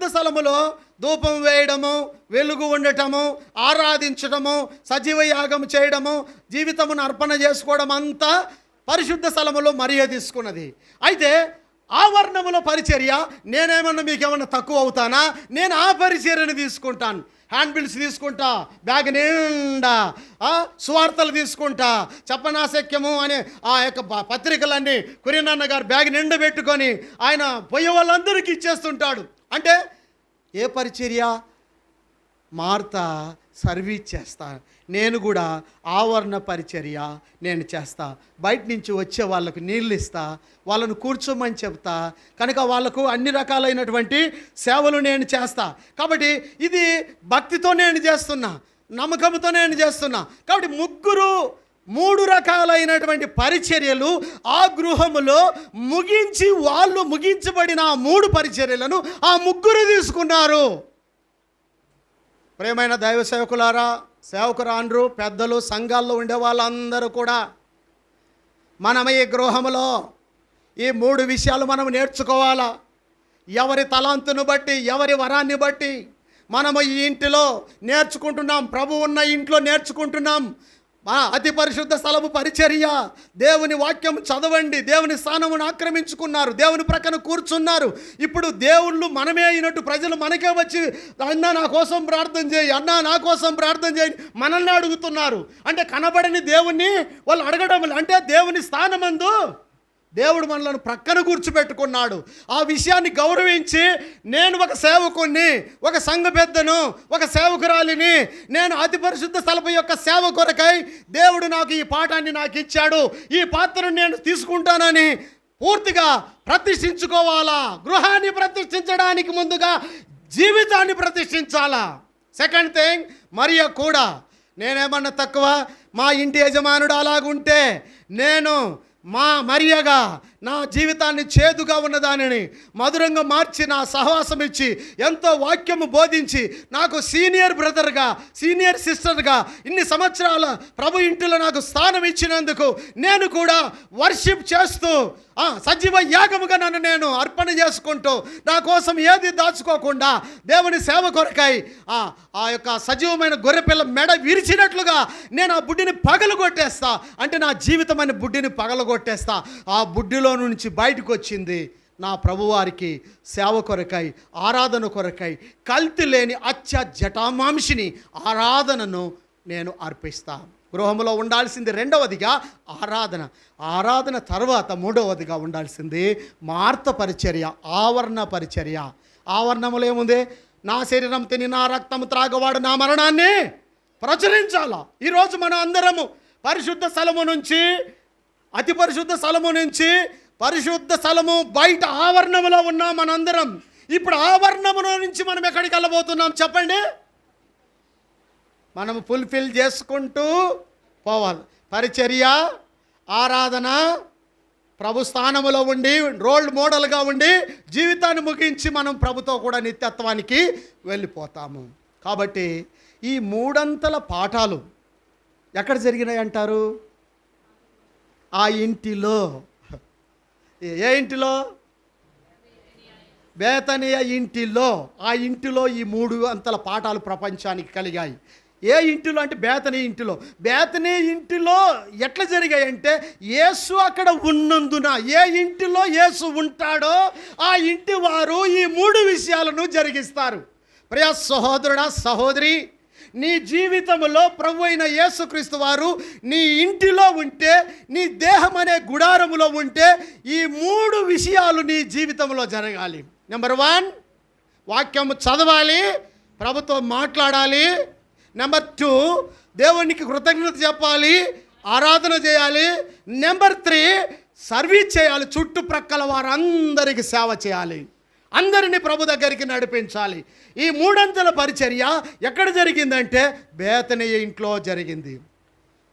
పరిశుద్ధ స్థలములో ధూపం వేయడము, వెలుగు ఉండటము, ఆరాధించడము, సజీవ యాగం చేయడము, జీవితమును అర్పణ చేసుకోవడం అంతా పరిశుద్ధ స్థలములో మరియ తీసుకున్నది. అయితే ఆవరణములో పరిచర్య, నేనేమన్నా మీకేమన్నా తక్కువ అవుతానా? నేను ఆ పరిచర్యను తీసుకుంటాను. హ్యాండ్ బిల్స్ తీసుకుంటా, బ్యాగ్ నిండా సువార్తలు తీసుకుంటా, చెప్పనాశక్యము అనే ఆ యొక్క పత్రికలన్నీ కురియనన్న గారు బ్యాగ్ నిండా పెట్టుకొని ఆయన పోయే వాళ్ళందరికీ ఇచ్చేస్తుంటాడు. అంటే ఏ పరిచర్య? మార్త సర్వీస్ చేస్తా, నేను కూడా ఆవరణ పరిచర్య నేను చేస్తా. బయట నుంచి వచ్చే వాళ్ళకు నీళ్ళు ఇస్తా, వాళ్ళను కూర్చోమని చెప్తా, కనుక వాళ్ళకు అన్ని రకాలైనటువంటి సేవలు నేను చేస్తా. కాబట్టి ఇది భక్తితో నేను చేస్తున్నా, నమ్మకంతో నేను చేస్తున్నా. కాబట్టి మూడు రకాలైనటువంటి పరిచర్యలు ఆ గృహములో ముగించి, వాళ్ళు ముగించబడిన ఆ 3 పరిచర్యలను ఆ 3 తీసుకున్నారు. ప్రేమైన దైవ సేవకులారా, సేవకురాండ్రు, పెద్దలు, సంఘాల్లో ఉండే వాళ్ళందరూ కూడా మనం ఈ గృహంలో ఈ 3 విషయాలు మనం నేర్చుకోవాలా. ఎవరి తలాంతును బట్టి, ఎవరి వరాన్ని బట్టి మనము ఈ ఇంటిలో నేర్చుకుంటున్నాం. ప్రభు ఉన్న ఇంట్లో నేర్చుకుంటున్నాం. అతి పరిశుద్ధ స్థలము పరిచర్య. దేవుని వాక్యం చదవండి. దేవుని స్థానమును ఆక్రమించుకున్నారు, దేవుని ప్రక్కన కూర్చున్నారు. ఇప్పుడు దేవుళ్ళు మనమే అయినట్టు ప్రజలు మనకే వచ్చి అన్నా నా కోసం ప్రార్థన చేయి, అన్నా నా కోసం ప్రార్థన చేయి మనల్ని అడుగుతున్నారు. అంటే కనబడని దేవుణ్ణి వాళ్ళు అడగడం, అంటే దేవుని స్థానమందు దేవుడు మనలను ప్రక్కన కూర్చోబెట్టుకున్నాడు. ఆ విషయాన్ని గౌరవించి, నేను ఒక సేవకుణ్ణి, ఒక సంఘ పెద్దను, ఒక సేవకురాలిని, నేను అతి పరిశుద్ధ స్థలపు యొక్క సేవ కొరకై దేవుడు నాకు ఈ పాఠాన్ని నాకు ఇచ్చాడు, ఈ పాత్రను నేను తీసుకుంటానని పూర్తిగా ప్రతిష్ఠించుకోవాలా. గృహాన్ని ప్రతిష్ఠించడానికి ముందుగా జీవితాన్ని ప్రతిష్ఠించాలా. సెకండ్ థింగ్, మరియ కూడా నేనేమన్నా తక్కువ? మా ఇంటి యజమానుడు అలాగుంటే నేను మా మరియగా నా జీవితాన్ని చేదుగా ఉన్నదానిని మధురంగా మార్చి, నా సహవాసం ఇచ్చి, ఎంతో వాక్యము బోధించి, నాకు సీనియర్ బ్రదర్గా, సీనియర్ సిస్టర్గా ఇన్ని సంవత్సరాల ప్రభు ఇంటిలో నాకు స్థానం ఇచ్చినందుకు నేను కూడా వర్షిప్ చేస్తూ సజీవ యాగముగా నన్ను నేను అర్పణ చేసుకుంటూ, నా కోసం ఏది దాచుకోకుండా దేవుని సేవ కొరకై ఆ యొక్క సజీవమైన గొర్రెపిల్ల మెడ విరిచినట్లుగా నేను ఆ బుడ్డిని పగలగొట్టేస్తా. అంటే నా జీవితం అనే బుడ్డిని పగలగొట్టేస్తా. ఆ బుడ్డిలో నుంచి బయటకు వచ్చింది నా ప్రభువారికి సేవ కొరకై, ఆరాధన కొరకై, కల్తీ లేని జటామాంసిని ఆరాధనను నేను అర్పిస్తా. గృహంలో ఉండాల్సింది రెండవదిగా ఆరాధన తర్వాత మూడవదిగా ఉండాల్సింది మార్త పరిచర్య, ఆవరణ పరిచర్య. ఆవరణములో ఏముంది? నా శరీరం తిని నా రక్తం త్రాగవాడు నా మరణాన్ని ప్రచురించాలా. ఈరోజు మన అందరము పరిశుద్ధ స్థలము నుంచి, అతి పరిశుద్ధ స్థలము నుంచి, పరిశుద్ధ స్థలము బయట ఆవరణములో ఉన్నాం మనందరం. ఇప్పుడు ఆవరణములో నుంచి మనం ఎక్కడికి వెళ్ళబోతున్నాం చెప్పండి? మనము ఫుల్ఫిల్ చేసుకుంటూ పోవాలి. పరిచర్య, ఆరాధన, ప్రభు స్థానములో ఉండి, రోల్ మోడల్గా ఉండి జీవితాన్ని ముగించి మనం ప్రభుతో కూడా నిత్యత్వానికి వెళ్ళిపోతాము. కాబట్టి ఈ 3 పాఠాలు ఎక్కడ జరిగినాయి అంటారు? ఆ ఇంటిలో. ఏ ఇంటిలో? బేతనియ ఇంటిలో. ఆ ఇంటిలో ఈ 3 పాఠాలు ప్రపంచానికి కలిగాయి. ఏ ఇంటిలో అంటే బేతనియ ఇంటిలో. బేతనియ ఇంటిలో ఎట్లా జరిగాయంటే, యేసు అక్కడ ఉన్నందున, ఏ ఇంటిలో యేసు ఉంటాడో ఆ ఇంటి వారు ఈ 3 విషయాలను జరిగిస్తారు. ప్రియ సహోదరుడా, సహోదరి, నీ జీవితంలో ప్రభు అయిన యేసుక్రీస్తు వారు నీ ఇంటిలో ఉంటే, నీ దేహం అనే గుడారములో ఉంటే ఈ 3 విషయాలు నీ జీవితంలో జరగాలి. నెంబర్ 1, వాక్యము చదవాలి, ప్రభుతో మాట్లాడాలి. నెంబర్ 2, దేవునికి కృతజ్ఞత చెప్పాలి, ఆరాధన చేయాలి. నెంబర్ 3, సర్వీస్ చేయాలి, చుట్టుప్రక్కల వారందరికీ సేవ చేయాలి, అందరినీ ప్రభు దగ్గరికి నడిపించాలి. ఈ 3 పరిచర్య ఎక్కడ జరిగిందంటే బేతనియ ఇంట్లో జరిగింది.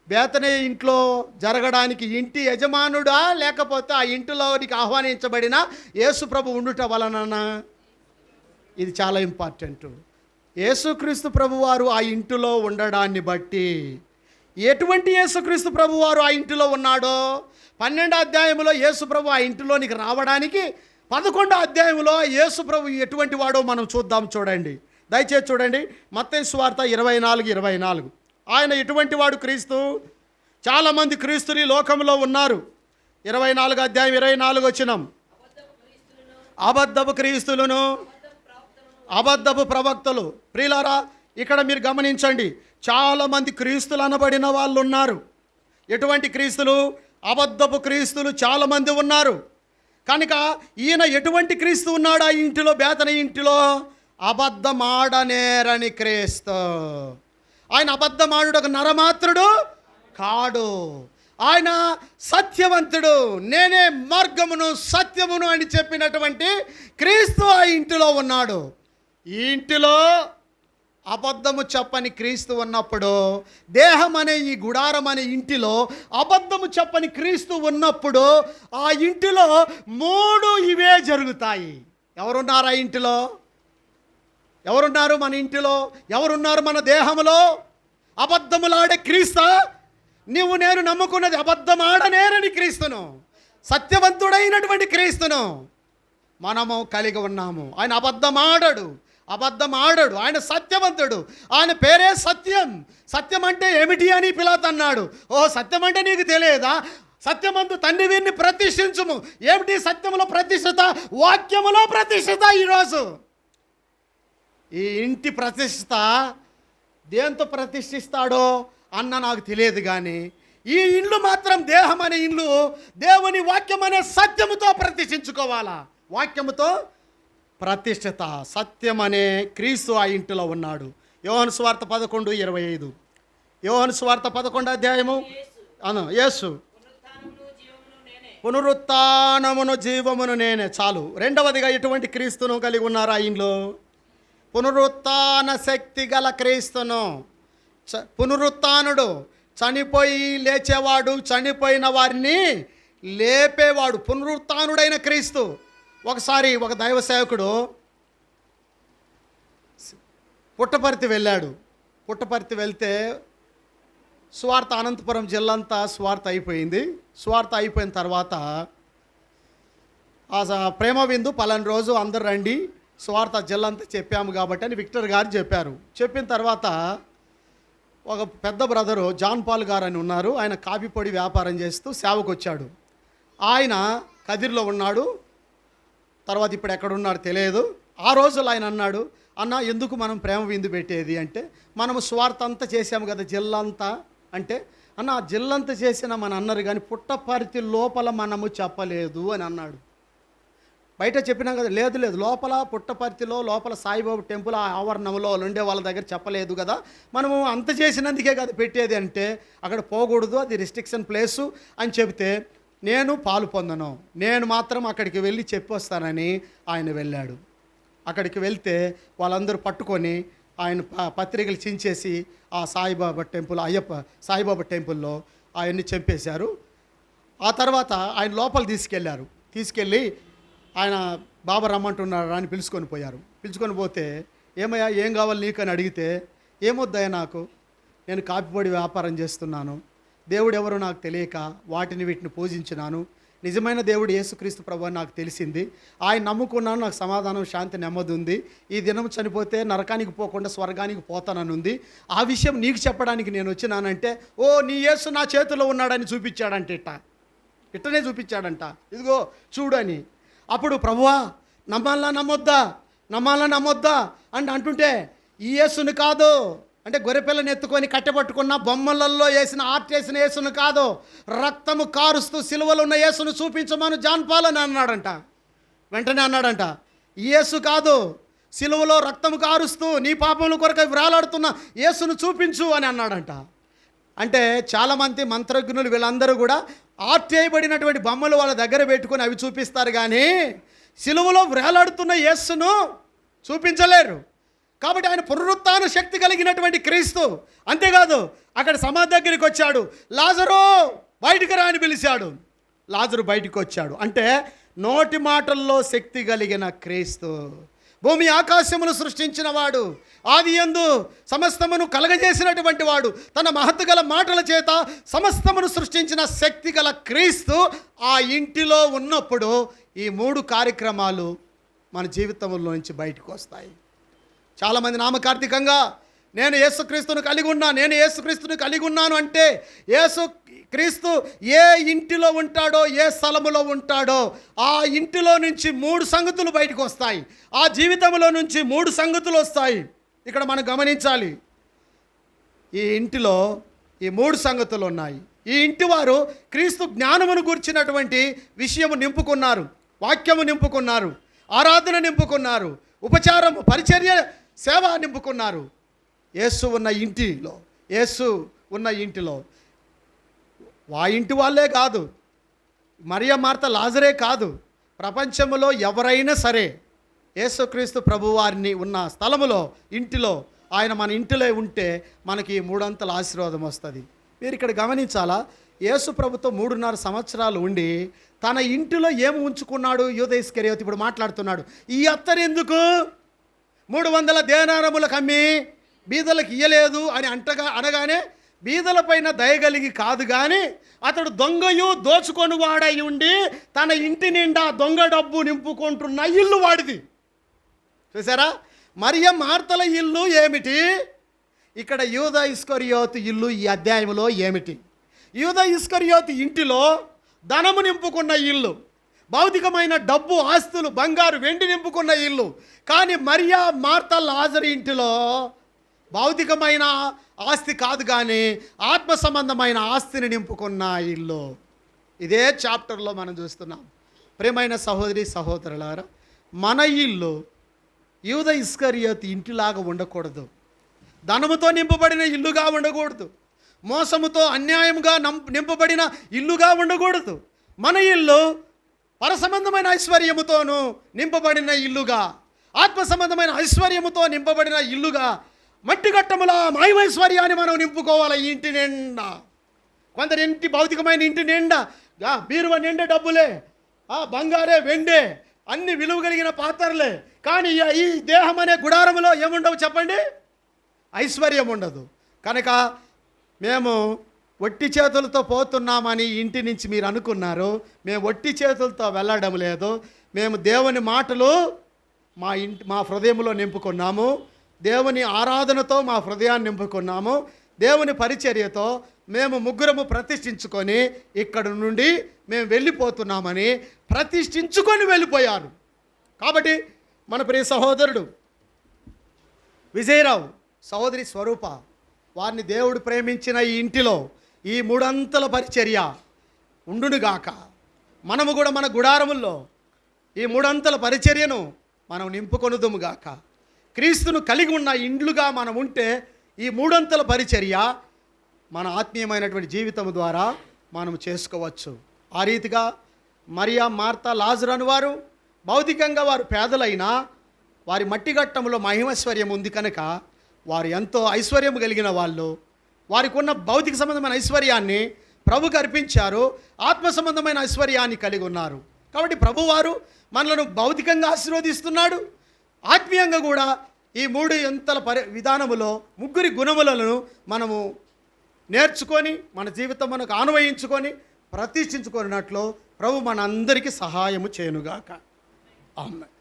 బేతనియ ఇంట్లో జరగడానికి ఇంటి యజమానుడా, లేకపోతే ఆ ఇంటిలోనికి ఆహ్వానించబడిన యేసు ప్రభు ఉండుట వలన? ఇది చాలా ఇంపార్టెంట్. యేసుక్రీస్తు ప్రభువారు ఆ ఇంటిలో ఉండడాన్ని బట్టి, ఎటువంటి యేసుక్రీస్తు ప్రభువారు ఆ ఇంటిలో ఉన్నాడో 12వ అధ్యాయంలో యేసు ప్రభు ఆ ఇంటిలోనికి రావడానికి 11వ అధ్యాయంలో యేసు ప్రభు ఎటువంటి వాడో మనం చూద్దాం. చూడండి, దయచేసి చూడండి. మత్తయి సువార్త 24:24. ఆయన ఎటువంటి వాడు? క్రీస్తు. చాలామంది క్రీస్తుని లోకంలో ఉన్నారు. 24 అధ్యాయం 24 వచనం. అబద్ధపు క్రీస్తులను, అబద్ధపు ప్రవక్తలు. ప్రియులారా, ఇక్కడ మీరు గమనించండి, చాలామంది క్రీస్తులు అనబడిన వాళ్ళు ఉన్నారు. ఎటువంటి క్రీస్తులు? అబద్ధపు క్రీస్తులు చాలామంది ఉన్నారు. కనుక ఈయన ఎటువంటి క్రీస్తు ఉన్నాడు ఆ ఇంటిలో, బేతని ఇంటిలో? అబద్ధమాడనేరని క్రీస్తు. ఆయన అబద్ధమాడు ఒక నరమాత్రుడు కాడు. ఆయన సత్యవంతుడు. నేనే మార్గమును సత్యమును అని చెప్పినటువంటి క్రీస్తు ఆ ఇంటిలో ఉన్నాడు. ఈ ఇంటిలో అబద్ధము చెప్పని క్రీస్తు ఉన్నప్పుడు, దేహం అనే ఈ గుడారం అనే ఇంటిలో అబద్ధము చెప్పని క్రీస్తు ఉన్నప్పుడు, ఆ ఇంటిలో 3 ఇవే జరుగుతాయి. ఎవరున్నారు ఆ ఇంటిలో? ఎవరున్నారు మన ఇంటిలో? ఎవరున్నారు మన దేహంలో? అబద్ధములాడే క్రీస్తు. నీవు నేను నమ్ముకున్నది అబద్ధమాడనేరని క్రీస్తును, సత్యవంతుడైనటువంటి క్రీస్తును మనము కలిగి ఉన్నాము. ఆయన అబద్ధమాడడు. ఆయన సత్యవంతుడు. ఆయన పేరే సత్యం. సత్యం అంటే ఏమిటి అని పిలాతు అన్నాడు. ఓ, సత్యం అంటే నీకు తెలియదా? సత్యమందు తండ్రి వీరిని ప్రతిష్ఠించుము. ఏమిటి సత్యములో ప్రతిష్ఠిత? వాక్యములో ప్రతిష్ఠిత. ఈరోజు ఈ ఇంటి ప్రతిష్ఠిత దేంతో ప్రతిష్ఠిస్తాడో అన్న నాకు తెలియదు, కానీ ఈ ఇల్లు మాత్రం, దేహం అనే ఇల్లు, దేవుని వాక్యం అనే సత్యముతో ప్రతిష్ఠించుకోవాలా. వాక్యముతో ప్రతిష్ఠిత. సత్యం అనే క్రీస్తు ఆ ఇంటిలో ఉన్నాడు. యోహాను సువార్త 11:25. యోహాను సువార్త 11వ అధ్యాయము. యేసు పునరుత్థానమును జీవమును నేనే. చాలు. రెండవదిగా ఎటువంటి క్రీస్తును కలిగి ఉన్నారు ఆ ఇంట్లో? పునరుత్థాన శక్తి గల క్రీస్తును. పునరుత్థానుడు, చనిపోయి లేచేవాడు, చనిపోయిన వారిని లేపేవాడు, పునరుత్థానుడైన క్రీస్తు. ఒకసారి ఒక దైవ సేవకుడు పుట్టపర్తి వెళ్ళాడు. పుట్టపర్తి వెళ్తే స్వార్థ అనంతపురం జిల్లంతా స్వార్థ అయిపోయింది. స్వార్థ అయిపోయిన తర్వాత ఆ ప్రేమ విందు పలానా రోజు అందరు రండి, స్వార్థ జిల్లంతా చెప్పాము కాబట్టి అని విక్టర్ గారు చెప్పారు. చెప్పిన తర్వాత ఒక పెద్ద బ్రదరు జాన్ పాల్ గారు అని ఉన్నారు. ఆయన కాఫీ పొడి వ్యాపారం చేస్తూ సేవకు వచ్చాడు. ఆయన కదిర్లో ఉన్నాడు. తర్వాత ఇప్పుడు ఎక్కడున్నాడు తెలియదు. ఆ రోజులు ఆయన అన్నాడు, అన్న ఎందుకు మనం ప్రేమ విందు పెట్టేది అంటే, మనము స్వార్థ అంతా చేసాము కదా జిల్లంతా అంటే, అన్న జిల్లంతా చేసిన మన అన్నారు కానీ పుట్టపర్తి లోపల మనము చెప్పలేదు అని అన్నాడు. బయట చెప్పినాం కదా, లేదు లోపల పుట్టపర్తిలో లోపల సాయిబాబా టెంపుల్ ఆ ఆవరణంలో ఉండే వాళ్ళ దగ్గర చెప్పలేదు కదా, మనము అంత చేసినందుకే కదా పెట్టేది అంటే, అక్కడ పోకూడదు, అది రిస్ట్రిక్షన్ ప్లేసు అని చెబితే, నేను పాలు పొందను, నేను మాత్రం అక్కడికి వెళ్ళి చెప్పొస్తానని ఆయన వెళ్ళాడు. అక్కడికి వెళ్తే వాళ్ళందరూ పట్టుకొని ఆయన పత్రికలు చించేసి ఆ సాయిబాబా టెంపుల్, సాయిబాబా టెంపుల్లో ఆయన్ని చంపేశారు. ఆ తర్వాత ఆయన లోపల తీసుకెళ్ళి ఆయన బాబా రమ్మంటున్నారా అని పిలుచుకొని పోయారు. పిలుచుకొని పోతే, ఏమయ్యా ఏం కావాలి నీకు అని అడిగితే, ఏమొద్దయ్యా నాకు, నేను కాఫీ పొడి వ్యాపారం చేస్తున్నాను, దేవుడు ఎవరో నాకు తెలియక వీటిని పూజించినాను, నిజమైన దేవుడు యేసుక్రీస్తు ప్రభు అని నాకు తెలిసింది, ఆయన నమ్ముకున్నాను, నాకు సమాధానం శాంతి నెమ్మది ఉంది, ఈ దినం చనిపోతే నరకానికి పోకుండా స్వర్గానికి పోతానని ఉంది, ఆ విషయం నీకు చెప్పడానికి నేను వచ్చినానంటే, ఓ నీ యేసు నా చేతిలో ఉన్నాడని చూపించాడంట. ఇట్టనే చూపించాడంట, ఇదిగో చూడని. అప్పుడు ప్రభువా నమ్మాలా నమ్మొద్దా అని అంటుంటే, ఈ యేసుని కాదు అంటే గొర్రెపిల్లని ఎత్తుకొని కట్టెపట్టుకున్న బొమ్మలలో వేసిన ఆర్ట్ వేసిన యేసును కాదు, రక్తము కారుస్తూ సిలువలో ఉన్న యేసును చూపించమని జాన్ పాల్ అని అన్నాడంట. వెంటనే అన్నాడంట, ఈ యేసు కాదు, సిలువలో రక్తము కారుస్తూ నీ పాపముల కొరకు వ్రాలాడుతున్న యేసును చూపించు అని అన్నాడంట. అంటే చాలామంది మంత్రజ్ఞులు వీళ్ళందరూ కూడా ఆర్ట్ చేయబడినటువంటి బొమ్మలు వాళ్ళ దగ్గర పెట్టుకొని అవి చూపిస్తారు, కానీ సిలువలో వ్రేలాడుతున్న యేసును చూపించలేరు. కాబట్టి ఆయన పునరుత్థాన శక్తి కలిగినటువంటి క్రీస్తు. అంతేకాదు, అక్కడ సమాధి దగ్గరికి వచ్చాడు, లాజరు బయటికి రా అని పిలిచాడు. లాజరు బయటికి వచ్చాడు. అంటే నోటి మాటల్లో శక్తి కలిగిన క్రీస్తు. భూమి ఆకాశమును సృష్టించిన వాడు, ఆది యందు సమస్తమును కలగజేసినటువంటి వాడు, తన మహత్తు గల మాటల చేత సమస్తమును సృష్టించిన శక్తి గల క్రీస్తు ఆ ఇంటిలో ఉన్నప్పుడు ఈ 3 కార్యక్రమాలు మన జీవితంలో నుంచి బయటకు వస్తాయి. చాలామంది నామకార్థికంగా నేను యేసుక్రీస్తును కలిగి ఉన్నాను అంటే యేసుక్రీస్తు ఏ ఇంటిలో ఉంటాడో, ఏ స్థలములో ఉంటాడో ఆ ఇంటిలో నుంచి 3 సంగతులు బయటకు వస్తాయి. ఆ జీవితంలో నుంచి 3 సంగతులు వస్తాయి. ఇక్కడ మనం గమనించాలి, ఈ ఇంటిలో ఈ 3 సంగతులు ఉన్నాయి. ఈ ఇంటి వారు క్రీస్తు జ్ఞానమును గూర్చినటువంటి విషయము నింపుకున్నారు, వాక్యము నింపుకున్నారు, ఆరాధన నింపుకున్నారు, ఉపచారము, పరిచర్య, సేవ నింపుకున్నారు. యేసు ఉన్న ఇంటిలో ఆ ఇంటి వాళ్ళే కాదు, మరియ మార్త లాజరే కాదు, ప్రపంచంలో ఎవరైనా సరే యేసుక్రీస్తు ప్రభువారిని ఉన్న స్థలములో, ఇంటిలో, ఆయన మన ఇంటిలో ఉంటే మనకి 3 ఆశీర్వాదం వస్తుంది. మీరు ఇక్కడ గమనించాలా, యేసు ప్రభుతో 3.5 సంవత్సరాలు ఉండి తన ఇంటిలో ఏమి ఉంచుకున్నాడు? యూదా ఇస్కరియోతు ఇప్పుడు మాట్లాడుతున్నాడు. ఈ అత్తరు ఎందుకు 300 దేనారములకు అమ్మి బీదలకు ఇయ్యలేదు అని అనగానే బీదల పైన దయగలిగి కాదు, కానీ అతడు దొంగయు దోచుకొని వాడై ఉండి తన ఇంటి నిండా దొంగ డబ్బు నింపుకుంటున్న ఇల్లు వాడిది. చూసారా? మరియ మార్తల ఇల్లు ఏమిటి, ఇక్కడ యూదా ఇస్కరియోతు ఇల్లు ఈ అధ్యాయంలో ఏమిటి? యూదా ఇస్కరియోతు ఇంటిలో ధనము నింపుకున్న ఇల్లు, భౌతికమైన డబ్బు, ఆస్తులు, బంగారు, వెండి నింపుకున్న ఇల్లు. కానీ మరియా మార్త లాజరు ఇంటిలో భౌతికమైన ఆస్తి కాదు, కానీ ఆత్మ సంబంధమైన ఆస్తిని నింపుకున్న ఇల్లు. ఇదే చాప్టర్లో మనం చూస్తున్నాం. ప్రియమైన సహోదరి సహోదరులారా, మన ఇల్లు యూదా ఇస్కరియోతు ఇంటిలాగా ఉండకూడదు, ధనముతో నింపబడిన ఇల్లుగా ఉండకూడదు, మోసముతో అన్యాయంగా నింపబడిన ఇల్లుగా ఉండకూడదు. మన ఇల్లు పరసంబంధమైన ఐశ్వర్యముతోనూ నింపబడిన ఇల్లుగా, ఆత్మ సంబంధమైన ఐశ్వర్యముతో నింపబడిన ఇల్లుగా, మట్టి గట్టముల మాయమైశ్వర్యాన్ని మనం నింపుకోవాలి ఈ ఇంటి నిండా. కొందరి ఇంటి భౌతికమైన ఇంటి నిండా బీరువ నిండా డబ్బులే, బంగారే, వెండే, అన్ని విలువ కలిగిన పాత్రలే. కానీ ఈ దేహం అనే గుడారములో ఏముండవు చెప్పండి? ఐశ్వర్యం ఉండదు. కనుక మేము ఒట్టి చేతులతో పోతున్నామని ఇంటి నుంచి మీరు అనుకున్నారు. మేము ఒట్టి చేతులతో వెళ్ళడం లేదు. మేము దేవుని మాటలు మా హృదయంలో నింపుకున్నాము, దేవుని ఆరాధనతో మా హృదయాన్ని నింపుకున్నాము, దేవుని పరిచర్యతో మేము 3 ప్రతిష్ఠించుకొని ఇక్కడ నుండి మేము వెళ్ళిపోతున్నామని ప్రతిష్ఠించుకొని వెళ్ళిపోయారు. కాబట్టి మన ప్రియ సహోదరుడు విజయరావు, సహోదరి స్వరూప, వారిని దేవుడు ప్రేమించిన ఈ ఇంటిలో ఈ 3 పరిచర్య ఉండునుగాక. మనము కూడా మన గుడారముల్లో ఈ 3 పరిచర్యను మనం నింపుకొనుదుముగాక. క్రీస్తును కలిగి ఉన్న ఇండ్లుగా మనం ఉంటే ఈ 3 పరిచర్య మన ఆత్మీయమైనటువంటి జీవితం ద్వారా మనం చేసుకోవచ్చు. ఆ రీతిగా మరియా మార్త లాజరు అను వారు భౌతికంగా వారు పేదలైనా వారి మట్టి గట్టంలో మహిమైశ్వర్యం ఉంది కనుక వారు ఎంతో ఐశ్వర్యం కలిగిన వాళ్ళు. వారికి ఉన్న భౌతిక సంబంధమైన ఐశ్వర్యాన్ని ప్రభుకు అర్పించారు, ఆత్మ సంబంధమైన ఐశ్వర్యాన్ని కలిగి ఉన్నారు. కాబట్టి ప్రభువారు మనలను భౌతికంగా ఆశీర్వదిస్తున్నాడు, ఆత్మీయంగా కూడా ఈ 3 విధానములో 3 గుణములను మనము నేర్చుకొని మన జీవితం మనకు ఆన్వయించుకొని ప్రతిష్ఠించుకున్నట్లు ప్రభు మన అందరికీ సహాయము చేయనుగాక. ఆమేన్.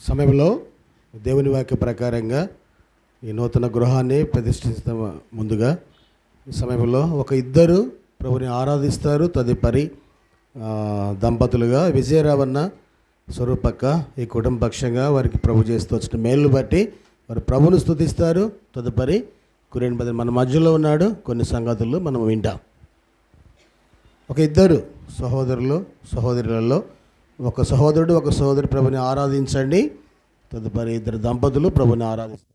సమయంలో దేవుని వాక్య ప్రకారంగా ఈ నూతన గృహాన్ని ప్రతిష్ఠిస్తాం. ముందుగా ఈ సమయంలో ఒక 2 ప్రభుని ఆరాధిస్తారు. తదుపరి దంపతులుగా విజయరావన్న, స్వరూపక్క ఈ కుటుంబ పక్షంగా వారికి ప్రభు చేస్తూ వచ్చిన మేలును బట్టి వారు ప్రభును స్తుతిస్తారు. తదుపరి కురేన్ బదర్ మన మధ్యలో ఉన్నాడు, కొన్ని సంగతులు మనం వింటాం. ఒక 2 సహోదరులలో ఒక సహోదరుడు ఒక సహోదరి ప్రభుని ఆరాధించండి. తదుపరి 2 దంపతులు ప్రభుని ఆరాధిస్తారు.